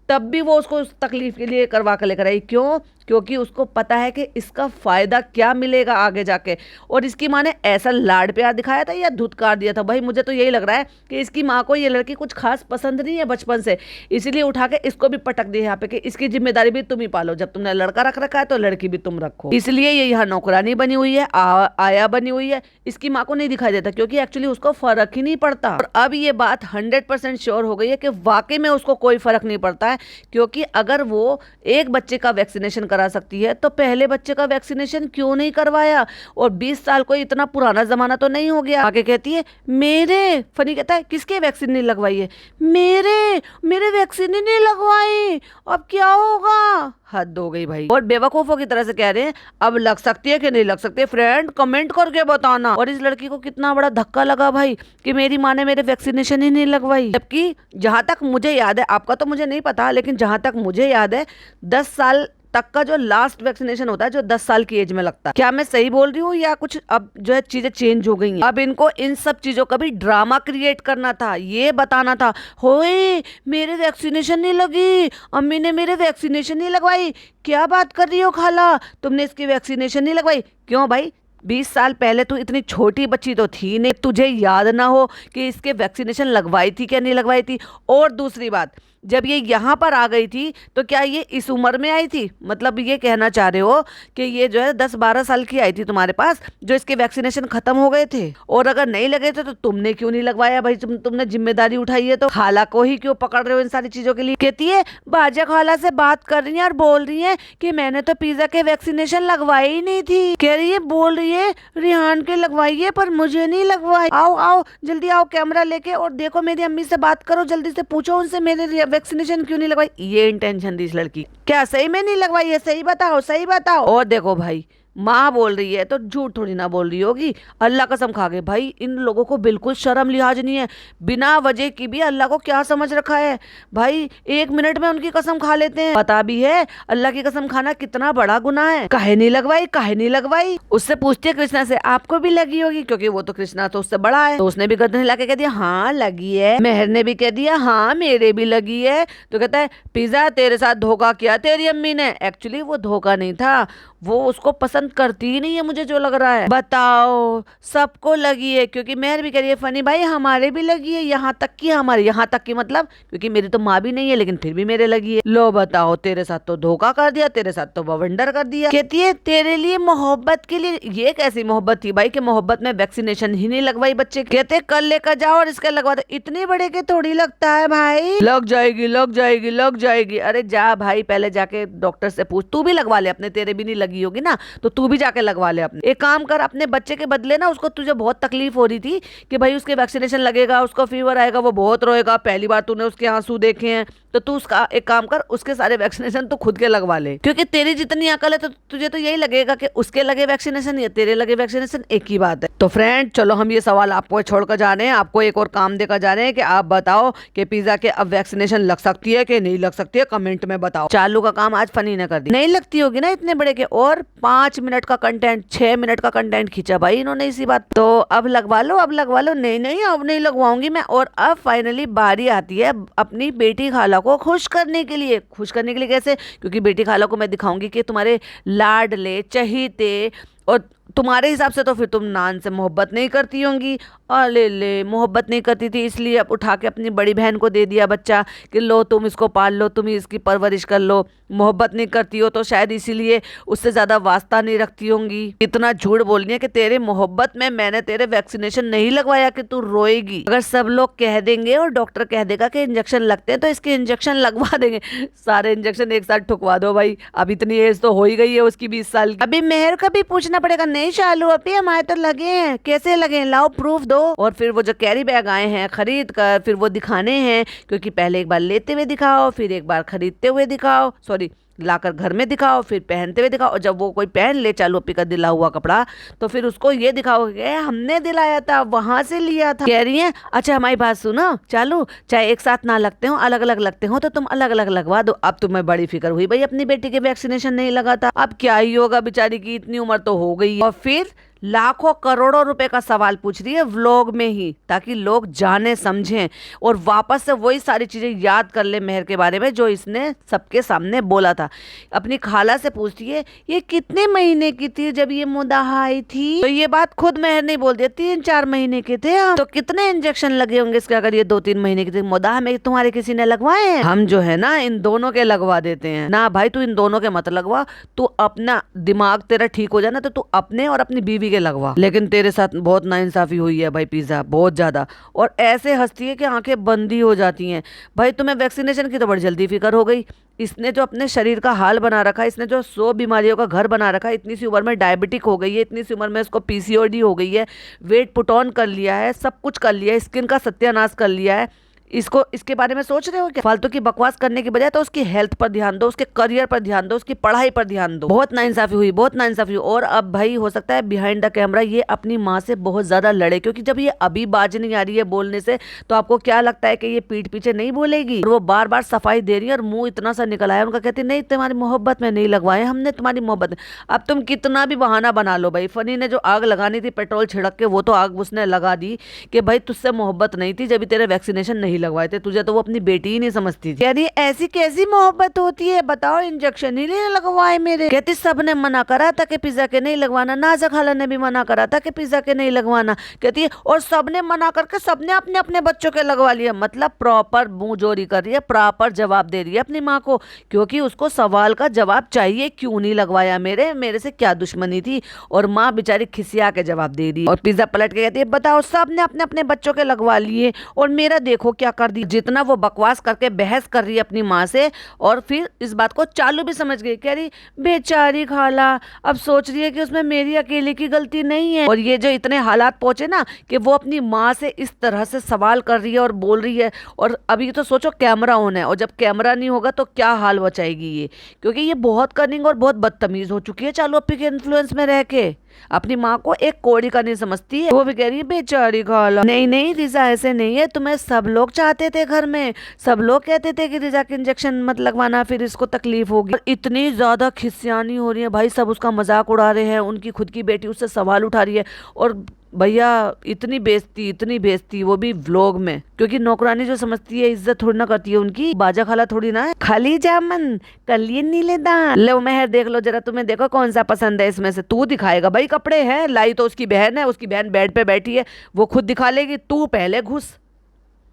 तब भी वो उसको उस तकलीफ के लिए करवा कर लेकर आई। क्यों? क्योंकि उसको पता है कि इसका फायदा क्या मिलेगा आगे जाके। और इसकी माँ ने ऐसा लाड प्यार दिखाया था या धुतकार दिया था? भाई मुझे तो यही लग रहा है कि इसकी माँ को ये लड़की कुछ खास पसंद नहीं है बचपन से, इसीलिए उठा के इसको भी पटक दिया यहाँ पे कि इसकी जिम्मेदारी भी तुम ही पालो, जब तुमने लड़का रख रखा है तो लड़की भी तुम रखो। इसलिए ये यहाँ नौकरानी बनी हुई है, आया बनी हुई है। इसकी माँ को नहीं दिखाई देता, क्योंकि एक्चुअली उसको फर्क ही नहीं पड़ता। और अब ये बात 100% श्योर हो गई है कि वाकई में उसको कोई फर्क नहीं पड़ता है, क्योंकि अगर वो एक बच्चे का वैक्सीनेशन करा सकती है तो पहले बच्चे का वैक्सीनेशन क्यों नहीं करवाया? और 20 साल कोई इतना पुराना जमाना तो नहीं हो गया। आगे कहती है मेरे, फनी कहता है किसके वैक्सीन नहीं लगवाई है? मेरे वैक्सीन ही नहीं लगवाई, अब क्या होगा? हद हो गई भाई। और बेवकूफों की तरह से कह रहे हैं अब लग सकती है कि नहीं लग सकती है? फ्रेंड कमेंट करके बताना। और इस लड़की को कितना बड़ा धक्का लगा भाई कि मेरी माँ ने मेरे वैक्सीनेशन ही नहीं लगवाई। जबकि जहां तक मुझे याद है, आपका तो मुझे नहीं पता, लेकिन जहां तक मुझे याद है 10 साल तक का जो लास्ट वैक्सीनेशन होता है, जो 10 साल की एज में लगता है। क्या मैं सही बोल रही हूँ या कुछ अब जो है चीजें चेंज हो गई हैं? अब इनको इन सब चीजों का भी ड्रामा क्रिएट करना था, ये बताना था, होए मेरे वैक्सीनेशन नहीं लगी, अम्मी ने मेरे वैक्सीनेशन नहीं लगवाई। क्या बात कर रही हो खाला, तुमने इसकी वैक्सीनेशन नहीं लगवाई? क्यों भाई, 20 साल पहले तू इतनी छोटी बच्ची तो थी नहीं, तुझे याद ना हो कि इसके वैक्सीनेशन लगवाई थी क्या नहीं लगवाई थी? और दूसरी बात, जब ये यहाँ पर आ गई थी तो क्या ये इस उम्र में आई थी? मतलब ये कहना चाह रहे हो कि ये जो है 10-12 साल की आई थी तुम्हारे पास, जो इसके वैक्सीनेशन खत्म हो गए थे? और अगर नहीं लगे थे तो तुमने क्यों नहीं लगवाया भाई? तुमने जिम्मेदारी उठाई है तो खाला को ही क्यों पकड़ रहे हो इन सारी चीजों के लिए? कहती है बाजा खाला से बात कर रही है और बोल रही है कि मैंने तो पिज्जा के वैक्सीनेशन लगवाई ही नहीं थी। कह रही है, बोल रही है रिहान के लगवाई है पर मुझे नहीं लगवाई। आओ आओ जल्दी आओ कैमरा लेके, और देखो मेरी अम्मी से बात करो, जल्दी से पूछो उनसे मेरे वैक्सीनेशन क्यों नहीं लगवाई। ये इंटेंशन थी इस लड़की। क्या सही में नहीं लगवाई है? सही बताओ, सही बताओ। और देखो भाई, माँ बोल रही है तो झूठ थोड़ी ना बोल रही होगी। अल्लाह कसम खा के भाई, इन लोगों को बिल्कुल शर्म लिहाज नहीं है। बिना वजह की भी अल्लाह को क्या समझ रखा है भाई, 1 मिनट में उनकी कसम खा लेते हैं। पता भी है अल्लाह की कसम खाना कितना बड़ा गुनाह है। काहे नहीं लगवाई, काहे नहीं लगवाई? उससे पूछती है कृष्णा से, आपको भी लगी होगी, क्योंकि वो तो कृष्णा तो उससे बड़ा है। तो उसने भी गर्दन हिला के कह दिया हाँ लगी है। मेहर ने भी कह दिया हाँ मेरे भी लगी है। तो कहता है पिज्जा तेरे साथ धोखा किया तेरी अम्मी ने। एक्चुअली वो धोखा नहीं था, वो उसको पसंद पसंद करती ही नहीं है, मुझे जो लग रहा है। बताओ, सबको लगी है, क्योंकि मेहर भी कह रही है फनी भाई हमारे भी लगी है, यहाँ तक की हमारे, यहाँ तक की मतलब क्योंकि मेरी तो माँ भी नहीं है लेकिन फिर भी मेरे लगी है। लो बताओ, तेरे साथ तो धोखा कर दिया, तेरे साथ तो बवंडर कर दिया। कहती है तेरे लिए मोहब्बत के लिए। ये कैसी मोहब्बत थी भाई कि मोहब्बत में वैक्सीनेशन ही नहीं लगवाई बच्चे। कहते कल लेकर जाओ और इसका लगवा दो। इतने बड़े के थोड़ी लगता है भाई, लग जाएगी लग जाएगी लग जाएगी। अरे जा भाई, पहले जाके डॉक्टर से पूछ, तू भी लगवा ले अपने, तेरे भी नहीं लगी होगी ना तो तू भी जाके लगवा ले अपने। एक काम कर, अपने बच्चे के बदले ना, उसको तुझे बहुत तकलीफ हो रही थी कि भाई उसके वैक्सीनेशन लगेगा, उसको फीवर आएगा, वो बहुत रोएगा, पहली बार तूने उसके आंसू देखे हैं, तो तू उसका एक काम कर, उसके सारे वैक्सीनेशन तो खुद के लगवा ले, क्योंकि तेरी जितनी अकल है तो तुझे तो यही लगेगा कि उसके लगे वैक्सीनेशन या तेरे लगे वैक्सीनेशन एक ही बात है। तो फ्रेंड चलो, हम ये सवाल आपको छोड़कर जा रहे हैं, आपको एक और काम देकर जा रहे हैं कि आप बताओ कि पिज्जा के अब वैक्सीनेशन लग सकती है कि नहीं लग सकती है, कमेंट में बताओ। चालू का काम आज फनी ने कर दी, नहीं लगती होगी ना इतने बड़े के, और 5 मिनट का कंटेंट, 6 मिनट का कंटेंट खींचा भाई इन्होंने इसी बात। तो अब लगवा लो, अब लगवा लो। नहीं नहीं, अब नहीं लगवाऊंगी मैं। और अब फाइनली बारी आती है अपनी बेटी खाला को खुश करने के लिए। खुश करने के लिए कैसे? क्योंकि बेटी खाला को मैं दिखाऊंगी कि तुम्हारे लाडले चहीते, और तुम्हारे हिसाब से तो फिर तुम नान से मोहब्बत नहीं करती होंगी। और ले मोहब्बत नहीं करती थी इसलिए अब उठा के अपनी बड़ी बहन को दे दिया बच्चा कि लो तुम इसको पाल लो, तुम ही इसकी परवरिश कर लो। मोहब्बत नहीं करती हो तो शायद इसीलिए उससे ज़्यादा वास्ता नहीं रखती होंगी। इतना झूठ बोल रही है कि तेरे मोहब्बत में मैंने तेरे वैक्सीनेशन नहीं लगवाया कि तू रोएगी। अगर सब लोग कह देंगे और डॉक्टर कह देगा कि इंजेक्शन लगते हैं तो इसके इंजेक्शन लगवा देंगे। सारे इंजेक्शन एक साथ ठुकवा दो भाई। अब इतनी एज तो हो ही गई है उसकी 20 साल की। अभी मेहर का भी पूछना पड़ेगा, नहीं चालू अभी हमारे तो लगे हैं, कैसे लगे, लाओ प्रूफ दो। और फिर वो जो कैरी बैग आए हैं खरीद कर, फिर वो दिखाने हैं, क्योंकि पहले एक बार लेते हुए दिखाओ, फिर एक बार खरीदते हुए दिखाओ, सॉरी लाकर घर में दिखाओ, फिर पहनते हुए दिखाओ। और जब वो कोई पहन ले चालू अपी का दिला हुआ कपड़ा तो फिर उसको ये दिखाओ कि हमने दिलाया था, वहां से लिया था। कह रही है अच्छा हमारी बात सुनो चालू, चाहे एक साथ ना लगते हो, अलग अलग लगते हो तो तुम अलग अलग लगवा दो। अब तुम्हें बड़ी फिक्र हुई भाई, अपनी बेटी के वैक्सीनेशन नहीं लगा था, अब क्या ही होगा, बेचारी की इतनी उम्र तो हो गई है। और फिर लाखों करोड़ों रुपए का सवाल पूछ रही है व्लॉग में ही, ताकि लोग जाने समझें और वापस से वही सारी चीजें याद कर ले मेहर के बारे में जो इसने सबके सामने बोला था। अपनी खाला से पूछती है ये कितने महीने की थी जब ये मुदाहा आई थी, तो ये बात खुद मेहर नहीं बोल दी, 3-4 महीने के थे हम। तो कितने इंजेक्शन लगे होंगे इसके अगर ये 2-3 महीने के थे? मुदाहा में तुम्हारे किसी ने लगवाए हैं? हम जो है ना इन दोनों के लगवा देते हैं ना भाई, तू इन दोनों के मत लगवा, तू अपना दिमाग तेरा ठीक हो जाना तो तू अपने और अपनी बीवी के लगवा। लेकिन तेरे साथ बहुत नाइंसाफी हुई है भाई पिज्जा, बहुत ज्यादा, और ऐसे हंसती है कि आंखें बंदी हो जाती हैं। भाई तुम्हें वैक्सीनेशन की तो बड़ी जल्दी फिक्र हो गई। इसने जो अपने शरीर का हाल बना रखा है, इसने जो 100 बीमारियों का घर बना रखा है, इतनी सी उम्र में डायबिटिक हो गई है, इतनी सी उम्र में इसको पीसीओडी हो गई है, वेट पुट ऑन कर लिया है, सब कुछ कर लिया है, स्किन का सत्यानाश कर लिया है। इसको इसके बारे में सोच रहे हो क्या? फालतू की बकवास करने की बजाय तो उसकी हेल्थ पर ध्यान दो, उसके करियर पर ध्यान दो, उसकी पढ़ाई पर ध्यान दो। बहुत नाइंसाफी हुई, बहुत नाइंसाफी हुई। और अब भाई हो सकता है बिहाइंड द कैमरा ये अपनी माँ से बहुत ज्यादा लड़े, क्योंकि जब ये अभी बाज नहीं आ रही है बोलने से तो आपको क्या लगता है कि ये पीठ पीछे नहीं बोलेगी? और वो बार बार सफाई दे रही है और मुंह इतना सा निकल आया उनका, कहती नहीं तुम्हारी मोहब्बत में नहीं लगवाए हमने, तुम्हारी मोहब्बत में। अब तुम कितना भी बहाना बना लो भाई, फनी ने जो आग लगानी थी पेट्रोल छिड़क के वो तो आग उसने लगा दी कि भाई तुझसे मोहब्बत नहीं थी जब तेरे वैक्सीनेशन नहीं लगवाए थे, तुझे तो वो अपनी बेटी ही नहीं समझती थी। यानी ऐसी कैसी मोहब्बत होती है बताओ, इंजेक्शन ही नहीं लगवाए मेरे। कहती सबने मना करा था कि पिज्जा के नहीं लगवाना, नाज़ा खाला ने भी मना करा था कि पिज्जा के नहीं लगवाना। कहती है और सबने मना करके सबने अपने अपने बच्चों के लगवा लिया। मतलब प्रॉपर मुंह जोरी कर रही है, प्रॉपर जवाब दे रही है अपनी माँ को, क्योंकि उसको सवाल का जवाब चाहिए, क्यों नहीं लगवाया मेरे से क्या दुश्मनी थी। और माँ बेचारी खिसिया के जवाब दे दी। और पिज्जा पलट के कहती है बताओ सबने अपने अपने बच्चों के लगवा लिए और मेरा देखो क्या कर दी। जितना वो बकवास करके बहस कर रही है अपनी माँ से, और फिर इस बात को चालू भी समझ गई, कह रही बेचारी खाला अब सोच रही है कि उसमें मेरी अकेले की गलती नहीं है। और ये जो इतने हालात पहुंचे ना कि वो अपनी माँ से इस तरह से सवाल कर रही है और बोल रही है। और अभी तो सोचो कैमरा ऑन है, और जब कैमरा नहीं होगा तो क्या हाल बचाएगी ये, क्योंकि ये बहुत कनिंग और बहुत बदतमीज हो चुकी है चालू अप्पी के इन्फ्लुएंस में रह के। अपनी माँ को एक कोड़ी का नहीं समझती है, वो भी कह रही है बेचारी खाला। नहीं नहीं रिजा ऐसे नहीं है, तुम्हें सब लोग चाहते थे घर में, सब लोग कहते थे कि रिजा के इंजेक्शन मत लगवाना फिर इसको तकलीफ होगी। इतनी ज्यादा खिसियानी हो रही है भाई, सब उसका मजाक उड़ा रहे हैं, उनकी खुद की बेटी उससे सवाल उठा रही है और भैया इतनी बेइज्जती वो भी व्लॉग में, क्योंकि नौकरानी जो समझती है इज्जत थोड़ी ना करती है उनकी, बाजा खाला थोड़ी ना है। खाली जामन कलिए नीले दान, लो मेहर देख लो जरा, तुम्हें देखो कौन सा पसंद है इसमें से, तू दिखाएगा भाई कपड़े हैं, लाई तो उसकी बहन है, उसकी बहन बेड पे बैठी है, वो खुद दिखा लेगी, तू पहले घुस।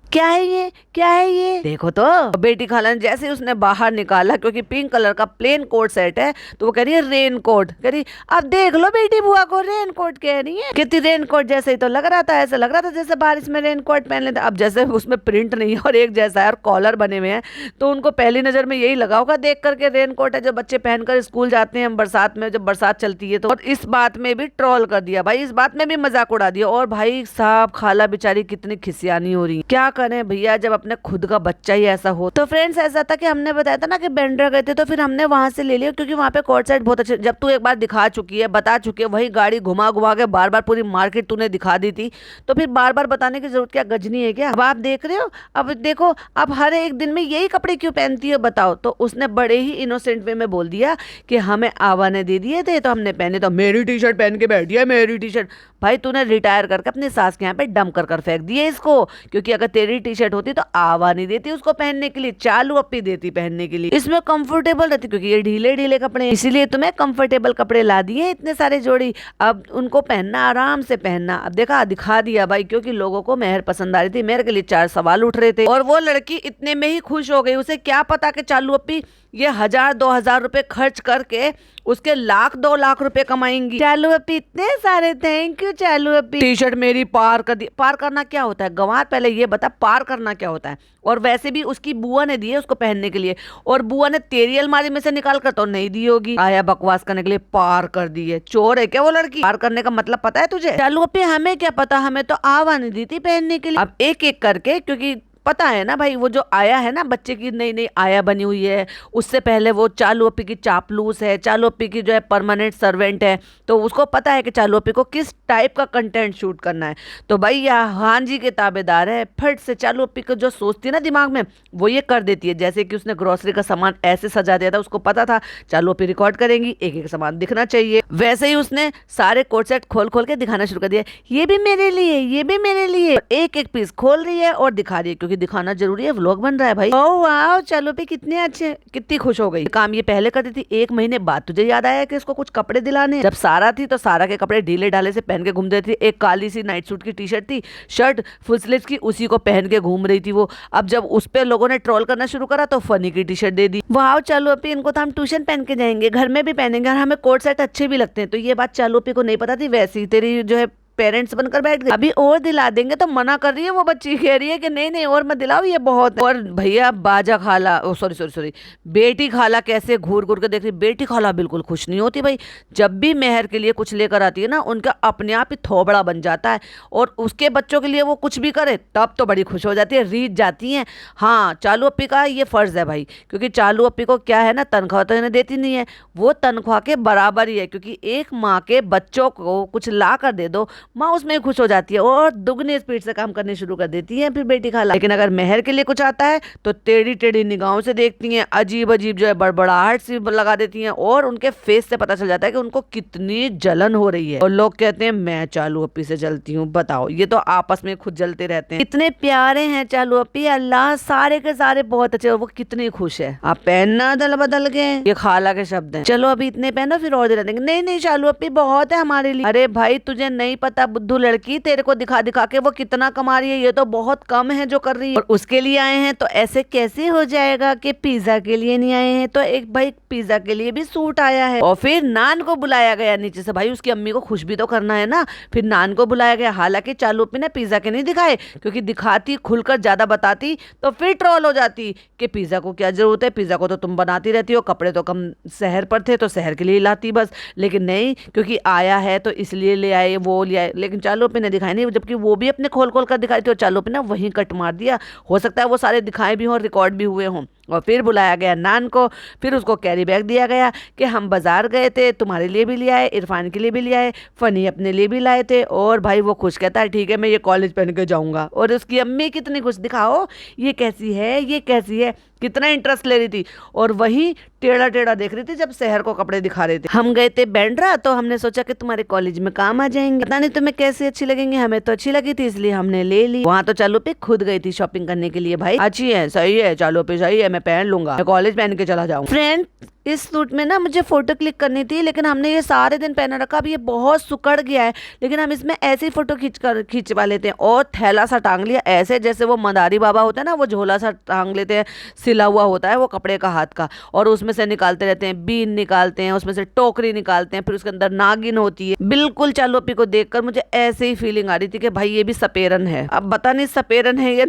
क्या है ये, क्या है ये, देखो तो। बेटी खाला ने जैसे ही उसने बाहर निकाला, क्योंकि पिंक कलर का प्लेन कोट सेट है, तो वो कह रही है रेन कोट, कह रही अब देख लो बेटी बुआ को रेन कोट कह रही है, कहती रेन कोट जैसे ही तो लग रहा था, ऐसा लग रहा था जैसे बारिश में रेन कोट पहन लेते। अब जैसे उसमें प्रिंट नहीं है और एक जैसा है और कॉलर बने हुए हैं, तो उनको पहली नजर में यही लगा होगा देख करके रेन कोट है जो बच्चे पहनकर स्कूल जाते हैं बरसात में, जब बरसात चलती है तो। और इस बात में भी ट्रोल कर दिया भाई, इस बात में भी मजाक उड़ा दिया। और भाई साहब खाला बेचारी कितनी खिसियानी हो रही, क्या करें भैया जब अपने खुद का बच्चा ही ऐसा हो। तो फ्रेंड्स ऐसा था कि हमने बताया था ना कि बेंड्रा गए थे, तो फिर हमने वहां से ले लिया, क्योंकि वहां पे कोर्ट साइड बहुत अच्छे, जब तू एक बार दिखा चुकी है, बता चुकी है, वही गाड़ी घुमा घुमा के बार बार पूरी मार्केट तूने दिखा दी थी, तो फिर बार बार बताने की जरूरत क्या, गजनी है क्या। अब आप देख रहे हो, अब देखो अब हर एक दिन में यही कपड़े क्यों पहनती है बताओ। तो उसने बड़े ही इनोसेंट वे में बोल दिया कि हमें आवा ने दे दिए थे तो हमने पहने, तो मेरी टी शर्ट पहन के बैठी है, मेरी टी शर्ट। भाई तूने रिटायर करके अपनी सास के यहाँ पे डम कर फेंक दिए इसको, क्योंकि अगर तेरी टी शर्ट होती तो आवा नहीं देती उसको पहनने के लिए, चालू अपी देती पहनने के लिए, इसमें कंफर्टेबल रहती, क्योंकि ये ढीले ढीले कपड़े, इसीलिए तुम्हें कंफर्टेबल कपड़े ला दिए इतने सारे जोड़ी, अब उनको पहनना आराम से पहनना। अब देखा दिखा दिया भाई, क्योंकि लोगों को मेहर पसंद आ रही थी, मेहर के लिए 4 सवाल उठ रहे थे, और वो लड़की इतने में ही खुश हो गई। उसे क्या पता कि चालू अपी ये 1000-2000 रुपए खर्च करके उसके 1,00,000-2 लाख रुपए कमाएंगी। चालू अपी इतने सारे थैंक यू चालू अपी। टी शर्ट मेरी पार कर दी। पार करना क्या होता है गंवार, पहले ये बता पार करना क्या होता है। और वैसे भी उसकी बुआ ने दी है उसको पहनने के लिए, और बुआ ने तेरी अलमारी में से निकाल कर तो नहीं दी होगी, आया बकवास करने के लिए पार कर दी है। चोर है क्या वो लड़की? पार करने का मतलब पता है तुझे? चालू अपी हमें क्या पता, हमें तो आवा नहीं दी थी पहनने के लिए। अब एक एक करके, क्योंकि पता है ना भाई, वो जो आया है ना बच्चे की नई नई आया बनी हुई है, उससे पहले वो चालू अपी की चापलूस है, चालू अपी की जो है परमानेंट सर्वेंट है, तो उसको पता है कि चालू अपी को किस टाइप का कंटेंट शूट करना है। तो भाई यह हां जी के ताबेदार है, फट से चालू अपी को जो सोचती है ना दिमाग में, वो ये कर देती है। जैसे कि उसने ग्रोसरी का सामान ऐसे सजा दिया था, उसको पता था चालू अपी रिकॉर्ड करेंगी, एक एक सामान दिखना चाहिए, वैसे ही उसने सारे कोट सेट खोल खोल के दिखाना शुरू कर दिया, ये भी मेरे लिए, ये भी मेरे लिए, एक एक पीस खोल रही है और दिखा रही है, क्योंकि दिखाना जरूरी है, व्लॉग बन रहा है भाई। ओह वाओ चालू पे कितने अच्छे, कितनी खुश हो गई। काम ये पहले करती थी, 1 महीने बाद तुझे याद आया कि इसको कुछ कपड़े दिलाने। जब सारा थी तो सारा के कपड़े ढीले ढाले से पहन के घूम रही थी, एक काली सी नाइट सूट की टी शर्ट थी, शर्ट फुल स्लीव्स की, उसी को पहन के घूम रही थी वो। अब जब उस पे लोगों ने ट्रोल करना शुरू करा तो फनी की टी शर्ट दे दी। वाओ चालू अपी इनको तो हम ट्यूशन पहन के जाएंगे, घर में भी पहनेंगे, और हमें कोट सेट अच्छे भी लगते हैं। तो ये बात चालू अपी को नहीं पता थी, वैसी तेरी जो है पेरेंट्स बनकर बैठ गए, अभी और दिला देंगे, तो मना कर रही है वो बच्ची, कह रही है कि नहीं नहीं और मत दिलाओ ये बहुत है। और भैया बाजा खाला, ओ सॉरी सॉरी सॉरी बेटी खाला कैसे घूर घूर के देख रही। बेटी खाला बिल्कुल खुश नहीं होती भाई, जब भी मेहर के लिए कुछ लेकर आती है ना, उनका अपने आप ही थोबड़ा बन जाता है, और उसके बच्चों के लिए वो कुछ भी करे तब तो बड़ी खुश हो जाती है, रीझ जाती है। हाँ चालू अपी का ये फर्ज है भाई, क्योंकि चालू अपी को क्या है ना, तनख्वाह तो इन्हें देती नहीं है, वो तनख्वाह के बराबर ही है, क्योंकि एक माँ के बच्चों को कुछ ला कर दे दो, माँ उसमें खुश हो जाती है और दुगनी स्पीड से काम करने शुरू कर देती है फिर बेटी खाला। लेकिन अगर मेहर के लिए कुछ आता है तो टेढ़ी टेढ़ी निगाहों से देखती हैं, अजीब अजीब जो है बड़बड़ाहट सी लगा देती हैं, और उनके फेस से पता चल जाता है कि उनको कितनी जलन हो रही है। और लोग कहते हैं मैं चालू अपी से जलती हूँ। बताओ, ये तो आपस में खुद जलते रहते हैं। इतने प्यारे हैं चालू अपी, अल्लाह सारे के सारे बहुत अच्छे, और वो कितनी खुश है। आप पहनना दल बदल के, ये खाला के शब्द हैं। चलो अभी इतने पहनो फिर और दिला देंगे। नहीं नहीं चालू अपी बहुत है हमारे लिए। अरे भाई तुझे नहीं पता बुद्धू लड़की, तेरे को दिखा दिखा के वो कितना कमा रही है, ये तो बहुत कम है जो कर रही है। और उसके लिए आए हैं तो ऐसे कैसे हो जाएगा कि पिज्जा के लिए नहीं आए हैं। तो एक भाई पिज्जा के लिए भी सूट आया है, और फिर नान को बुलाया गया नीचे से। भाई उसकी अम्मी को खुश भी तो करना है ना, फिर नान को बुलाया गया। हालांकि चालू अपी ने पिज्जा के नहीं दिखाए, क्योंकि दिखाती खुलकर ज्यादा बताती तो फिर ट्रोल हो जाती कि पिज्जा को क्या जरूरत है, पिज्जा को तो तुम बनाती रहती हो, कपड़े तो कम शहर पर थे तो शहर के लिए लाती बस। लेकिन नहीं, क्योंकि आया है तो इसलिए ले आए, वो ले आए। लेकिन चालू अपी ने दिखाई नहीं, जबकि वो भी अपने खोल खोल कर दिखाई थी, और चालू अपी ने वहीं कट मार दिया। हो सकता है वो सारे दिखाए भी हों और रिकॉर्ड भी हुए हों, और फिर बुलाया गया नान को। फिर उसको कैरी बैग दिया गया कि हम बाजार गए थे, तुम्हारे लिए भी ले आए, इरफान के लिए भी ले आए, फनी अपने लिए भी लाए थे। और भाई वो खुश, कहता है ठीक है मैं ये कॉलेज पहन के जाऊंगा। और उसकी अम्मी कितनी खुश, दिखाओ ये कैसी है, ये कैसी है, कितना इंटरेस्ट ले रही थी। और वही टेढ़ा टेढ़ा देख रही थी जब शहर को कपड़े दिखा रहे थे। हम गए थे बैंड्रा, तो हमने सोचा कि तुम्हारे कॉलेज में काम आ जाएंगे, पता नहीं तुम्हें कैसे अच्छी लगेंगे, हमें तो अच्छी लगी थी इसलिए हमने ले ली। वहां तो चालू पे खुद गई थी शॉपिंग करने के लिए, भाई अच्छी है, सही है, चालू पे सही है, मैं पहन लूंगा, मैं कॉलेज पहन के चला जाऊंगा। फ्रेंड इस सूट में ना मुझे फोटो क्लिक करनी थी, लेकिन हमने ये सारे दिन पहना रखा, अब ये बहुत सुकड़ गया है, लेकिन हम इसमें ऐसे ही फोटो खींचवा लेते हैं। और थैला सा टांग लिया ऐसे, जैसे वो मदारी बाबा होता है ना, वो झोला सा टांग लेते हैं, सिला हुआ होता है वो कपड़े का हाथ का, और उसमें से निकालते रहते हैं, बीन निकालते हैं, उसमें से टोकरी निकालते हैं, फिर उसके अंदर नागिन होती है। बिल्कुल चालू अपी को देखकर मुझे ऐसे ही फीलिंग आ रही थी कि भाई ये भी सपेरन है। अब पता नहीं सपेरन है या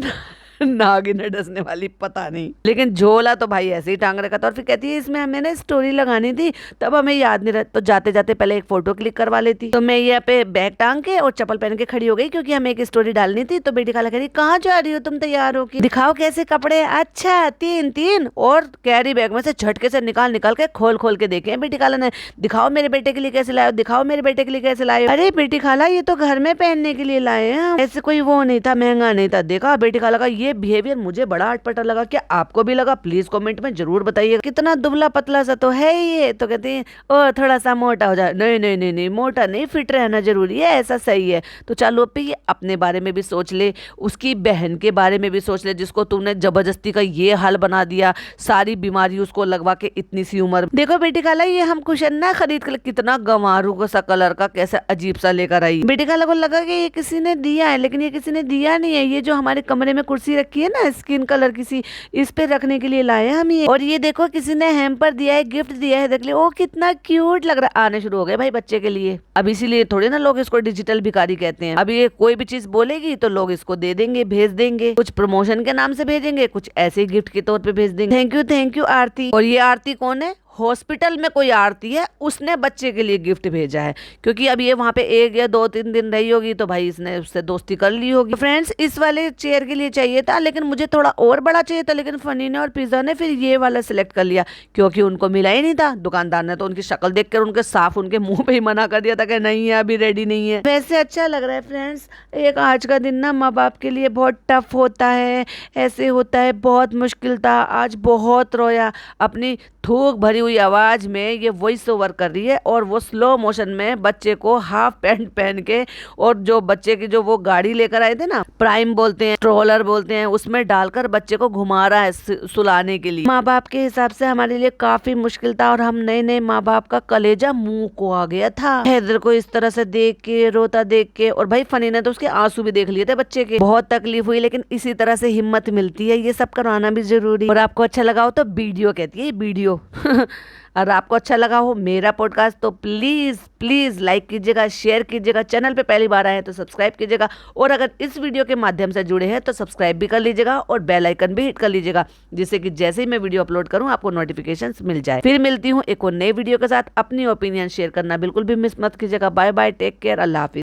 नागिन है डसने वाली, पता नहीं, लेकिन झोला तो भाई ऐसे ही टांग रखा था। और फिर कहती है इसमें हमें ना स्टोरी लगानी थी, तब हमें याद नहीं रहा, तो जाते जाते पहले एक फोटो क्लिक करवा लेती। तो मैं यहाँ पे बैग टांग के और चप्पल पहन के खड़ी हो गई, क्योंकि हमें एक स्टोरी डालनी थी। तो बेटी खाला कह रही कहाँ जा रही हो तुम, तैयार हो कि दिखाओ कैसे कपड़े, अच्छा 3 और कैरी बैग में से झटके से निकाल के खोल के देखे बेटी खाला ने, दिखाओ मेरे बेटे के लिए कैसे लाए, दिखाओ मेरे बेटे के लिए कैसे लाए। अरे बेटी खाला ये तो घर में पहनने के लिए लाए हैं, ऐसे कोई वो नहीं था, महंगा नहीं था। देखा बेटी खाला का ये बिहेवियर मुझे बड़ा अटपटा लगा। क्या आपको भी लगा? प्लीज कमेंट में जरूर बताइए। कितना दुबला पतला सा तो है ये, तो कहते हैं ओ थोड़ा सा मोटा हो जाए, नहीं नहीं नहीं नहीं, मोटा नहीं, फिट रहना जरूरी है, ऐसा सही है। तो चलो पे ये अपने बारे में भी सोच ले, उसकी बहन के बारे में भी सोच ले, जिसको तुमने जबरदस्ती का ये हाल बना दिया, सारी बीमारी उसको लगवा के इतनी सी उम्र। देखो बेटी खाला ये हम कुशन ना खरीद कर, कितना गंवारू सा कलर का, कैसा अजीब सा लेकर आई। बेटी खाला को लगा कि ये किसी ने दिया है, लेकिन ये किसी ने दिया नहीं है, ये जो हमारे कमरे में कुर्सी रखी है ना स्किन कलर किसी, इस पे रखने के लिए लाए हम ये। और ये देखो किसी ने हैम्पर दिया है, गिफ्ट दिया है, देख ले ओ कितना क्यूट लग रहा है। आने शुरू हो गए भाई बच्चे के लिए। अब इसीलिए थोड़े ना लोग इसको डिजिटल भिखारी कहते हैं। अब ये कोई भी चीज बोलेगी तो लोग इसको दे देंगे, भेज देंगे, कुछ प्रमोशन के नाम से भेजेंगे, कुछ ऐसे गिफ्ट के तौर पे भेज देंगे। थैंक यू आरती। और ये आरती कौन है? हॉस्पिटल में कोई आरती है, उसने बच्चे के लिए गिफ्ट भेजा है, क्योंकि अब ये वहां पे 1 या 2-3 दिन रही होगी, तो भाई इसने उससे दोस्ती कर ली होगी। फ्रेंड्स इस वाले चेयर के लिए चाहिए था, लेकिन मुझे थोड़ा और बड़ा चाहिए था, लेकिन फनी ने और पिज्जा ने फिर ये वाला सिलेक्ट कर लिया, क्योंकि उनको मिला ही नहीं था। दुकानदार ने तो उनकी शक्ल देखकर उनके साफ उनके मुंह पे ही मना कर दिया था कि नहीं है अभी रेडी नहीं है। वैसे अच्छा लग रहा है फ्रेंड्स, एक आज का दिन ना माँ बाप के लिए बहुत टफ होता है, ऐसे होता है, बहुत मुश्किल था। आज बहुत रोया, अपनी थूक भरी हुई आवाज में ये वॉइस ओवर कर रही है, और वो स्लो मोशन में बच्चे को हाफ पैंट पहन के, और जो बच्चे की जो वो गाड़ी लेकर आए थे ना, प्राइम बोलते हैं, ट्रोलर बोलते हैं, उसमें डालकर बच्चे को घुमा रहा है सुलाने के लिए। माँ बाप के हिसाब से हमारे लिए काफी मुश्किल था, और हम नए माँ बाप का कलेजा मुंह को आ गया था। हैदर को इस तरह से देख के, रोता देख के, और भाई फनी ने तो उसके आंसू भी देख लिए थे बच्चे के। बहुत तकलीफ हुई, लेकिन इसी तरह से हिम्मत मिलती है, ये सब करवाना भी जरूरी। और आपको अच्छा लगा हो तो वीडियो, कहती है वीडियो और आपको अच्छा लगा हो मेरा पॉडकास्ट तो प्लीज़ प्लीज़ लाइक कीजिएगा, शेयर कीजिएगा, चैनल पे पहली बार आए हैं तो सब्सक्राइब कीजिएगा, और अगर इस वीडियो के माध्यम से जुड़े हैं तो सब्सक्राइब भी कर लीजिएगा और बेल आइकन भी हिट कर लीजिएगा, जिससे कि जैसे ही मैं वीडियो अपलोड करूं आपको नोटिफिकेशंस मिल जाए। फिर मिलती हूँ एक और नई वीडियो के साथ। अपनी ओपिनियन शेयर करना बिल्कुल भी मिस मत कीजिएगा। बाय बाय, टेक केयर, अल्लाह हाफिज़।